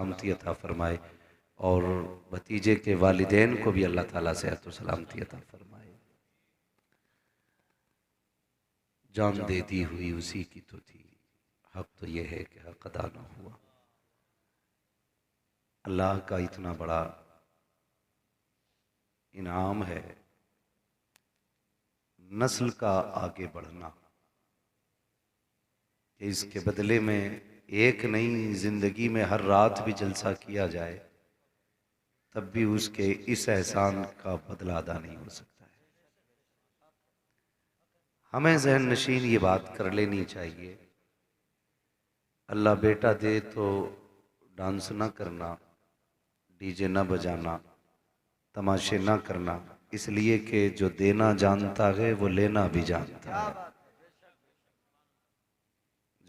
सलामती अता फरमाए और भतीजे के वालिदैन को भी अल्लाह ताला सेहत व सलामती अता फरमाए। जान दे दी हुई उसी की तो थी, हक तो ये है कि हक अदा न हुआ। अल्लाह का इतना बड़ा इनाम है नस्ल का आगे बढ़ना, कि इसके बदले में एक नई जिंदगी में हर रात भी जलसा किया जाए तब भी उसके इस एहसान का बदला अदा नहीं हो सकता है। हमें जहन नशीन ये बात कर लेनी चाहिए, अल्लाह बेटा दे तो डांस ना करना, डीजे ना बजाना, तमाशे ना करना, इसलिए कि जो देना जानता है वो लेना भी जानता है।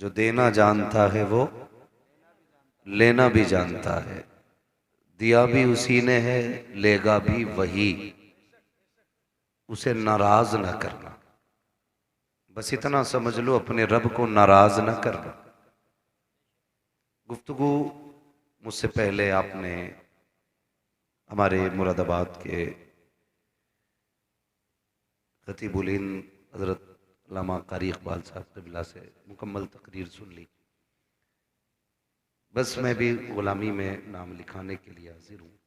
जो देना जानता है वो लेना भी जानता है। दिया भी उसी ने है, लेगा भी वही, उसे नाराज ना करना। बस इतना समझ लो, अपने रब को नाराज ना करना। गुफ्तगू मुझसे पहले आपने हमारे मुरादाबाद के खतीबुल हिंद हजरत अल्लामा कारी इकबाल साहब क़िबला से मुकम्मल तकरीर सुन ली। बस मैं भी गुलामी में नाम लिखाने के लिए हाजिर हूँ।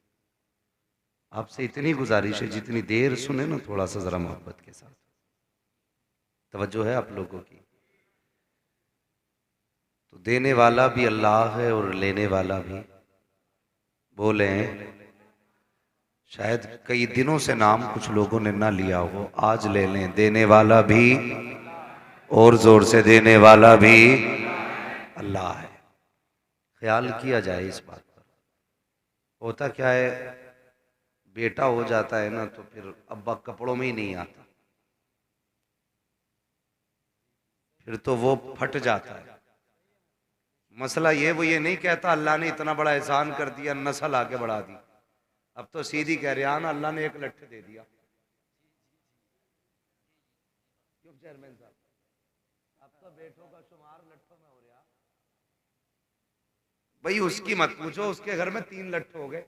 आपसे इतनी गुजारिश है, जितनी देर सुने ना थोड़ा सा ज़रा मोहब्बत के साथ, तवज्जो है आप लोगों की। तो देने वाला भी अल्लाह है और लेने वाला भी। बोले शायद कई दिनों से नाम कुछ लोगों ने ना लिया हो, आज ले लें। देने वाला भी और जोर से, देने वाला भी अल्लाह है। ख्याल किया जाए इस बात पर। होता क्या है, बेटा हो जाता है ना तो फिर अब्बा कपड़ों में ही नहीं आता, फिर तो वो फट जाता है। मसला वो ये नहीं कहता अल्लाह ने इतना बड़ा एहसान कर दिया, नस्ल आगे बढ़ा दी। अब तो सीधी कह रहे हैं ना, अल्लाह ने एक लट्ठ दे दिया। क्यों चेयरमैन साहब, अब तो बेटों का शुमार लट्ठों में हो रहा। भाई उसकी मत पूछो, उसके घर में 3 लट्ठ हो गए।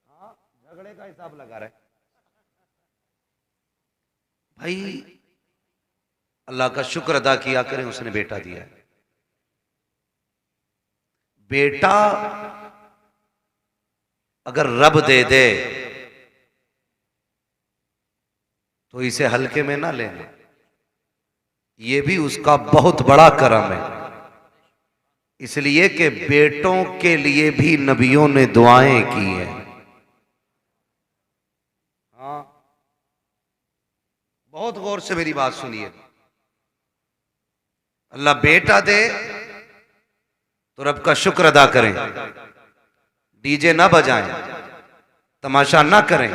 हाँ, झगड़े का हिसाब लगा रहे भाई। अल्लाह का शुक्र अदा किया करें, उसने बेटा दिया है। बेटा अगर रब दे दे तो इसे हल्के में ना लेना, ये भी उसका बहुत बड़ा करम है। इसलिए कि बेटों के लिए भी नबियों ने दुआएं की हैं। हाँ, बहुत गौर से मेरी बात सुनिए। अल्लाह बेटा दे तो रब का शुक्र अदा करें, डीजे ना बजाएं, तमाशा ना करें।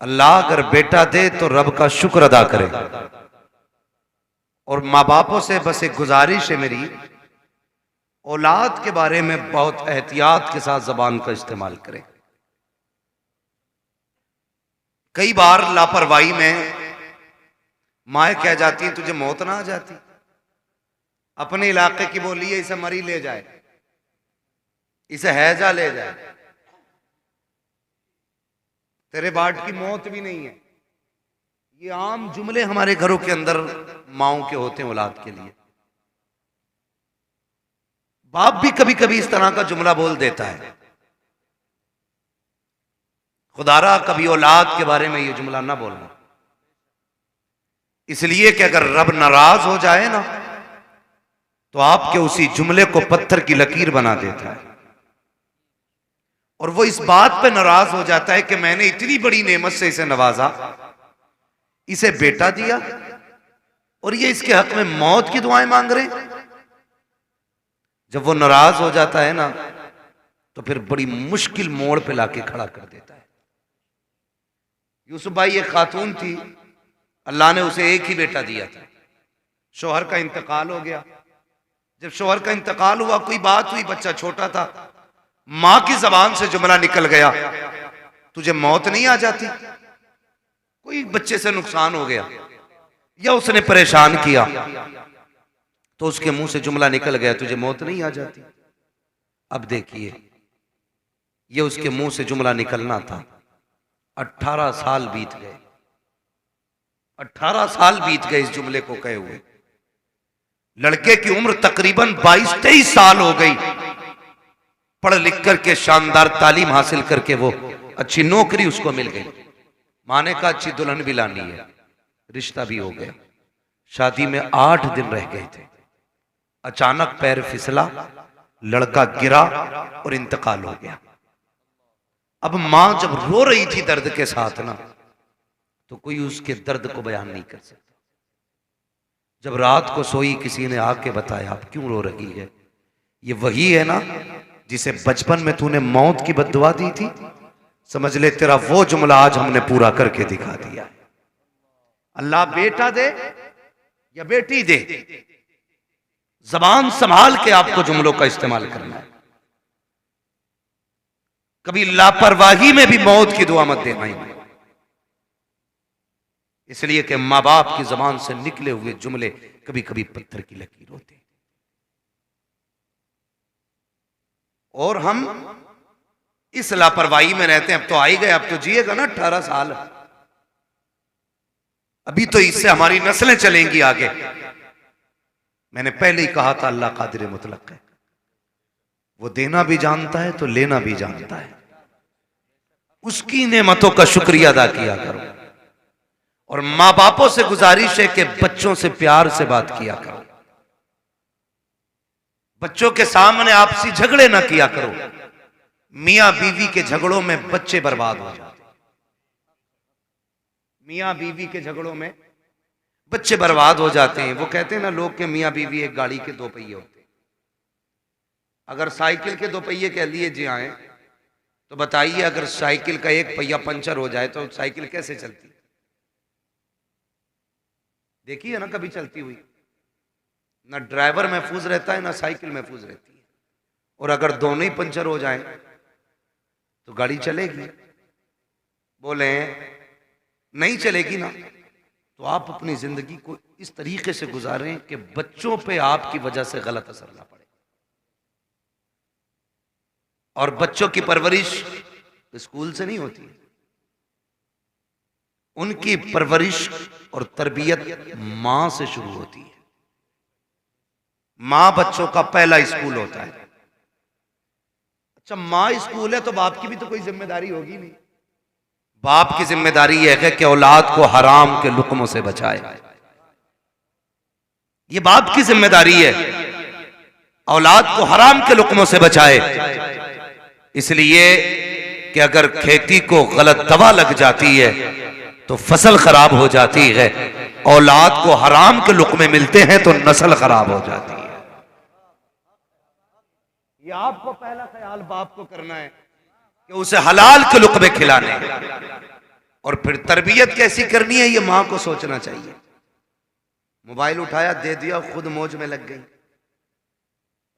अल्लाह अगर बेटा दे तो रब का शुक्र अदा करें। और माँ बापों से बस एक गुजारिश है मेरी, औलाद के बारे में बहुत एहतियात के साथ जबान का इस्तेमाल करें। कई बार लापरवाही में माए कह जाती हैं तुझे मौत ना आ जाती, अपने इलाके की बोली है, इसे मरी ले जाए, इसे हैजा ले जाए, तेरे बाट की मौत भी नहीं है। ये आम जुमले हमारे घरों के अंदर माओं के होते हैं औलाद के लिए। बाप भी कभी कभी इस तरह का जुमला बोल देता है। खुदारा कभी औलाद के बारे में ये जुमला ना बोलना, इसलिए कि अगर रब नाराज हो जाए ना तो आपके उसी जुमले को पत्थर की लकीर बना देता है। और वो इस बात पे नाराज हो जाता है कि मैंने इतनी बड़ी नेमत से इसे नवाजा, इसे बेटा दिया और ये इसके हक में मौत की दुआएं मांग रहे। जब वो नाराज हो जाता है ना तो फिर बड़ी मुश्किल मोड़ पे लाके खड़ा कर देता है। यूसुफ भाई एक खातून थी, अल्लाह ने उसे एक ही बेटा दिया था। शौहर का इंतकाल हो गया। जब शौहर का इंतकाल हुआ, कोई बात हुई, बच्चा छोटा था, मां की जबान से जुमला निकल गया, तुझे मौत नहीं आ जाती? कोई बच्चे से नुकसान हो गया या उसने परेशान किया तो उसके मुंह से जुमला निकल गया, तुझे मौत नहीं आ जाती। अब देखिए, ये उसके मुंह से जुमला निकलना था। 18 साल बीत गए, 18 साल बीत गए इस जुमले को कहे हुए। लड़के की उम्र तकरीबन 22-23 साल हो गई। पढ़ लिख करके शानदार तालीम हासिल करके वो अच्छी नौकरी उसको मिल गई। माँ ने कहा अच्छी दुल्हन भी लानी है, रिश्ता भी हो गया। शादी में 8 दिन रह गए थे, अचानक पैर फिसला, लड़का गिरा और इंतकाल हो गया। अब मां जब रो रही थी दर्द के साथ ना, तो कोई उसके दर्द को बयान नहीं कर सकता। जब रात को सोई, किसी ने आके बताया आप क्यों रो रही है? ये वही है ना जिसे बचपन में तूने मौत की बद्दुआ दी थी, समझ ले तेरा वो जुमला आज हमने पूरा करके दिखा दिया। अल्लाह बेटा दे या बेटी दे, जबान संभाल के आपको जुमलों का इस्तेमाल करना है। कभी लापरवाही में भी मौत की दुआ मत देना, इसलिए कि मां बाप की जबान से निकले हुए जुमले कभी कभी पत्थर की लकीर होते हैं। और हम इस लापरवाही में रहते हैं। अब तो आ ही गए, अब तो जिएगा ना 18 साल, अभी तो इससे हमारी नस्लें चलेंगी आगे। मैंने पहले ही कहा था अल्लाह कादिर मुतलक है, वो देना भी जानता है तो लेना भी जानता है। उसकी नेमतों का शुक्रिया अदा किया करो। और मां बापों से गुजारिश है कि बच्चों से प्यार से बात किया करो। बच्चों के सामने आपसी झगड़े ना किया करो। मियां बीवी के झगड़ों में बच्चे बर्बाद हो जाते, मियां बीवी के झगड़ों में बच्चे बर्बाद हो जाते हैं। वो कहते हैं ना लोग के मियां बीवी एक गाड़ी के 2 पहिए होते हैं। अगर साइकिल के 2 पहिए कह लिए जी आए, तो बताइए अगर साइकिल का एक पहिया पंचर हो जाए तो साइकिल कैसे चलती? देखी है ना कभी चलती हुई? ना ड्राइवर महफूज रहता है ना साइकिल महफूज रहती है। और अगर दोनों ही पंचर हो जाए तो गाड़ी चलेगी? बोले नहीं चलेगी ना। तो आप अपनी जिंदगी को इस तरीके से गुजारें कि बच्चों पे आपकी वजह से गलत असर ना पड़े। और बच्चों की परवरिश स्कूल से नहीं होती, उनकी परवरिश और तरबियत मां से शुरू होती है। मां बच्चों का पहला स्कूल होता है। अच्छा, मां स्कूल है तो बाप की भी तो कोई जिम्मेदारी होगी नहीं। बाप की जिम्मेदारी यह है कि औलाद को हराम के लुक्मों से बचाए। ये बाप की जिम्मेदारी है, औलाद को हराम के लुक्मों से बचाए। इसलिए कि अगर खेती को गलत दवा लग जाती है तो फसल खराब हो जाती है, औलाद को हराम के लुक्मे मिलते हैं तो नस्ल खराब हो जाती है। ये आपको पहला ख्याल बाप को करना है कि उसे हलाल के लुक्मे खिलाने, और फिर तरबियत कैसी करनी है ये मां को सोचना चाहिए। मोबाइल उठाया दे दिया, खुद मौज में लग गई।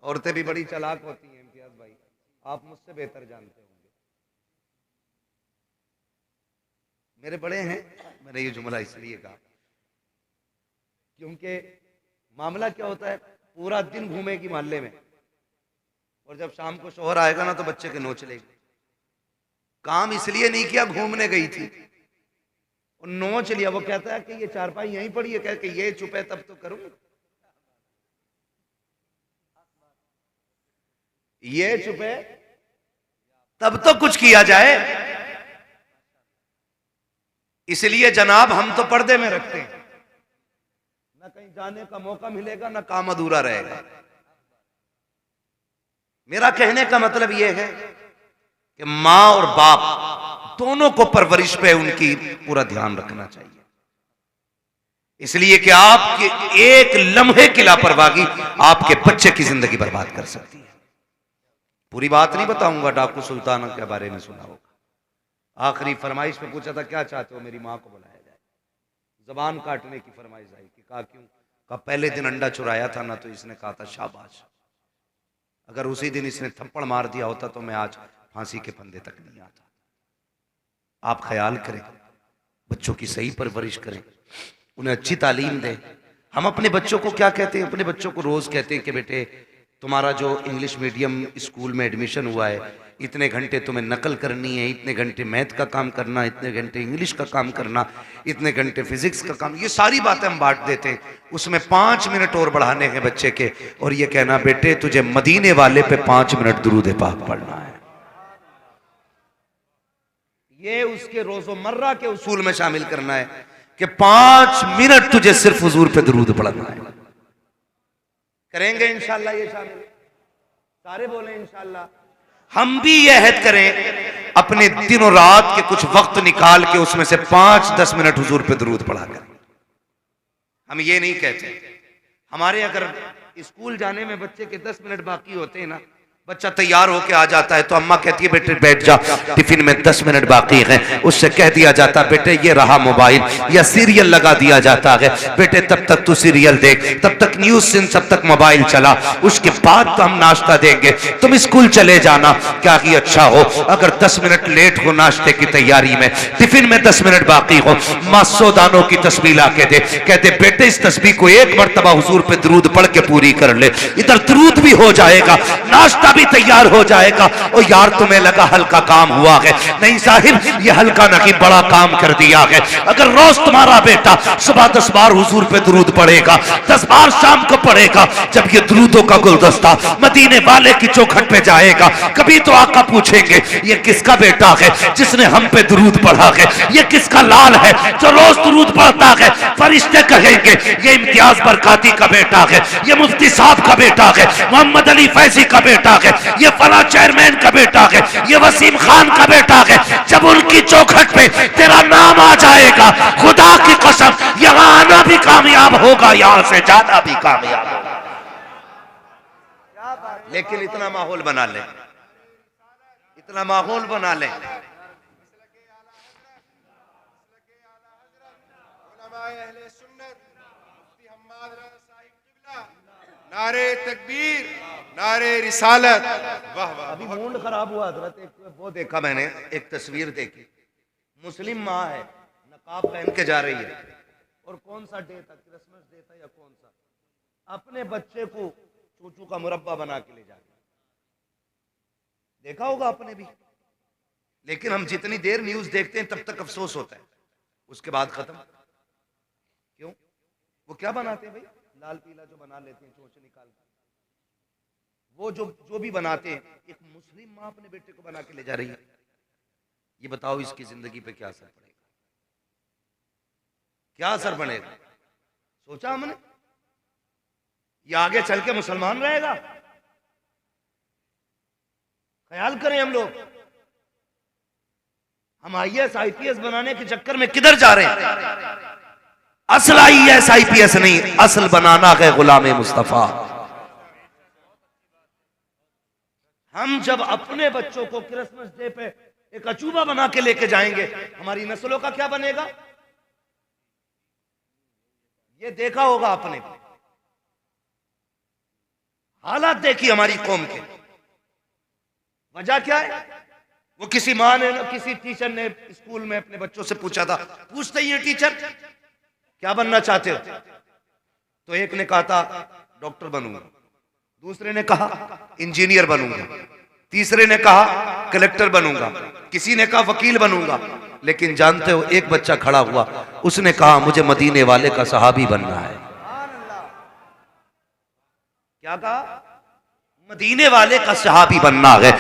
औरतें भी बड़ी चालाक होती हैं इम्तियाज भाई, आप मुझसे बेहतर जानते होंगे। मेरे बड़े हैं, मैंने ये जुमला इसलिए कहा क्योंकि मामला क्या होता है, पूरा दिन घूमेगी मोहल्ले में और जब शाम को शोहर आएगा ना तो बच्चे के नोच लेगी। काम इसलिए नहीं किया, घूमने गई थी और नोच लिया। वो कहता है कि ये चारपाई यहीं पड़ी है, कह के ये चुप है तब तो करूंगा, ये चुप है तब तो कुछ किया जाए। इसलिए जनाब हम तो पर्दे में रखते हैं, ना कहीं जाने का मौका मिलेगा ना काम अधूरा रहेगा। मेरा कहने का मतलब यह है कि मां और बाप दोनों को परवरिश पे उनकी पूरा ध्यान रखना चाहिए। इसलिए कि आपके एक लम्हे की लापरवाही आपके बच्चे की जिंदगी बर्बाद कर सकती है। पूरी बात नहीं बताऊंगा, डाकू सुल्ताना के बारे में सुना होगा। आखिरी फरमाइश में पूछा था क्या चाहते हो, मेरी मां को बुलाया जाए। जबान काटने की फरमाइश आई कि कहा क्यों? कहा पहले दिन अंडा चुराया था ना तो इसने कहा था शाबाश, अगर उसी दिन इसने थप्पड़ मार दिया होता तो मैं आज फांसी के फंदे तक नहीं आता। आप ख्याल करें, बच्चों की सही परवरिश करें, उन्हें अच्छी तालीम दें, हम अपने बच्चों को क्या कहते हैं? अपने बच्चों को रोज कहते हैं कि बेटे तुम्हारा जो इंग्लिश मीडियम स्कूल में एडमिशन हुआ है, इतने घंटे तुम्हें नकल करनी है, इतने घंटे मैथ का काम करना, इतने घंटे इंग्लिश का काम करना, इतने घंटे फिजिक्स का काम, ये सारी बातें हम बांट देते हैं। उसमें 5 मिनट और बढ़ाने हैं बच्चे के, और ये कहना बेटे तुझे मदीने वाले पे 5 मिनट दुरूद पाक पढ़ना है। ये उसके रोजमर्रा के उसूल में शामिल करना है कि 5 मिनट तुझे सिर्फ हुजूर पे दुरूद पढ़ना है। करेंगे इंशाल्लाह ये शामिल, सारे बोले इंशाल्लाह। हम भी ये अहद करें अपने दिनों रात के कुछ वक्त निकाल के उसमें से 5-10 मिनट हुजूर पे दुरूद पढ़ा कर। हम ये नहीं कहते, हमारे अगर स्कूल जाने में बच्चे के 10 मिनट बाकी होते हैं ना, बच्चा तैयार होके आ जाता है तो अम्मा कहती है बेटे बैठ जा, टिफिन में 10 मिनट बाकी हैं। उससे कह दिया जाता बेटे ये रहा मोबाइल, या सीरियल लगा दिया जाता है, बेटे तब तक तू सीरियल देख, तब तक न्यूज सुन, तब तक मोबाइल चला, उसके बाद तो हम नाश्ता देंगे, तुम स्कूल चले जाना। क्या ही अच्छा हो अगर 10 मिनट लेट हो नाश्ते की तैयारी में, टिफिन में 10 मिनट बाकी हो, माँ 100 दानों की तस्बीह ला के दे, कहते बेटे इस तस्बीह को एक मरतबा हुजूर पे दरूद पढ़ के पूरी कर ले, इधर दरूद भी हो जाएगा, नाश्ता भी तैयार हो जाएगा। और यार तुम्हें लगा हल्का काम हुआ है, नहीं साहिब ये हल्का नहीं बड़ा काम कर दिया है। अगर रोज तुम्हारा बेटा सुबह 10 बार हुजूर पे दुरूद पढ़ेगा, 10 बार शाम को पढ़ेगा, जब ये दुरूदों का गुलदस्ता मदीने वाले की चौखट पे जाएगा, कभी तो आका पूछेंगे ये किसका बेटा है जिसने हम पे दुरूद पढ़ा है, ये किसका लाल है जो रोज दुरूद पढ़ता है। फरिश्ते कहेंगे ये इम्तियाज बरकाती का बेटा है, ये मुफ्ती साहब का बेटा है, मोहम्मद अली फैजी का बेटा है, ये फला चेयरमैन का बेटा है, ये वसीम खान का बेटा है। जब उनकी चौखट पे तेरा नाम आ जाएगा, खुदा की कसम यहां आना भी कामयाब होगा, यहां से जाना भी कामयाब होगा। लेकिन इतना माहौल बना ले, इतना माहौल बना ले। नारे तकबीर, नारे रिसालत। वाह वाह। अभी मूड खराब हुआ हजरत, एक वो देखा मैंने, एक तस्वीर देखी, मुस्लिम माँ है, नकाब पहन के जा रही है, और कौन सा डे था, क्रिसमस डे था या कौन सा, अपने बच्चे को चूचू का मुरब्बा बना के ले जा रही है। देखा होगा आपने भी। लेकिन हम जितनी देर न्यूज देखते हैं तब तक अफसोस होता है, उसके बाद खत्म। क्यों? वो क्या बनाते हैं भाई, लाल पीला जो बना लेते हैं चोंच निकाल कर, वो जो भी बनाते हैं, एक मुस्लिम माँ अपने बेटे को बना के ले जा रही है। ये बताओ इसकी जिंदगी पे क्या असर पड़ेगा, क्या असर पड़ेगा? सोचा हमने? ये आगे चल के मुसलमान रहेगा? ख्याल करें हम लोग। हम IAS IPS बनाने के चक्कर में किधर जा रहे हैं? असल IAS IPS नहीं, असल बनाना है गुलाम मुस्तफा। हम जब अपने बच्चों को क्रिसमस डे पे एक अचूबा बना के लेके जाएंगे, हमारी नस्लों का क्या बनेगा? ये देखा होगा आपने, हालात देखी हमारी कौम के। वजह क्या है? वो किसी माँ ने, किसी टीचर ने स्कूल में अपने बच्चों से पूछा था, पूछते ही टीचर क्या बनना चाहते हो? तो एक ने कहा था डॉक्टर बनूंगा, दूसरे ने कहा इंजीनियर बनूंगा, तीसरे ने कहा कलेक्टर बनूंगा, किसी ने कहा वकील बनूंगा। लेकिन जानते हो एक बच्चा खड़ा हुआ, उसने कहा मुझे मदीने वाले का सहाबी बनना है। क्या कहा? मदीने वाले का सहाबी बनना है।